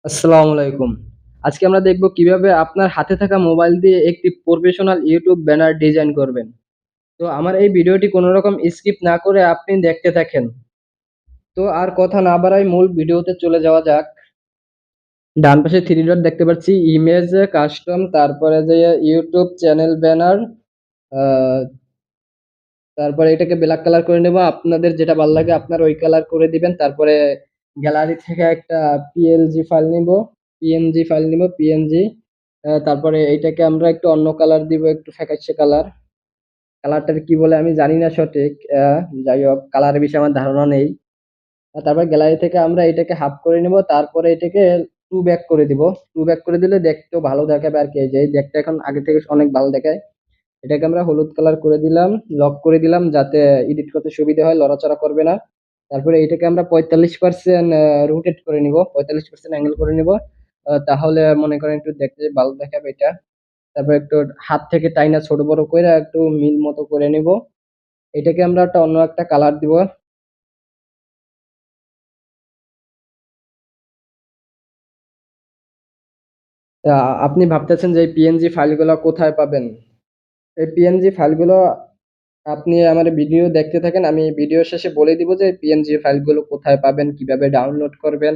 আসসালামু আলাইকুম। আজকে আমরা দেখব কিভাবে আপনার হাতে থাকা মোবাইল দিয়ে একটি প্রফেশনাল YouTube ব্যানার ডিজাইন করবেন। তো আমার এই ভিডিওটি কোনো রকম স্কিপ না করে আপনি দেখতে থাকেন। তো আর কথা না বাড়াই মূল ভিডিওতে চলে যাওয়া যাক। ডান পাশে 3 ডট দেখতে পাচ্ছি ইমেজ, কাস্টম তারপরে যে YouTube চ্যানেল ব্যানার আ তারপরে এটাকে ব্লাক কালার করে নেব। আপনাদের যেটা ভাল লাগে আপনারা ওই কালার করে দিবেন। তারপরে গ্যালারি থেকে একটা PNG ফাইল নিব PNG তারপরে এইটাকে আমরা একটু অন্য কালার দিব, একটু ফ্যাকাশে কালার। কালারটার কি বলে আমি জানি না সঠিক। যাই হোক কালারের বিষয়ে আমার ধারণা নেই। তারপর গ্যালারি থেকে আমরা এটাকে হাফ করে নিব। তারপরে এটাকে 2 ব্যাক করে দিব। 2 ব্যাক করে দিলে দেখতেও ভালো দেখাবে আরকি। এই যে দেখতে এখন আগে থেকে অনেক ভালো দেখায়। এটাকে আমরা হলুদ কালার করে দিলাম, লক করে দিলাম যাতে এডিট করতে সুবিধা হয়, লড়াচড়া করবে না। তারপরে এটাকে আমরা 45% রোটেট করে নিব, 45% অ্যাঙ্গেল করে নিব। তাহলে মনে করেন একটু দেখতে ভালো দেখাবে এটা। তারপর একটু হাত থেকে টাইনা ছোট বড় কইরা একটু মিল মতো করে নিব। এটাকে আমরা অন্য একটা কালার দিব। আপনি ভাবতেছেন যে এই পিএনজি ফাইলগুলা কোথায় পাবেন? এই পিএনজি ফাইলগুলো আপনি আমার ভিডিও দেখতে থাকেন। আমি ভিডিও শেষে বলে দিব যে পিএনজি ফাইলগুলো কোথায় পাবেন, কিভাবে ডাউনলোড করবেন।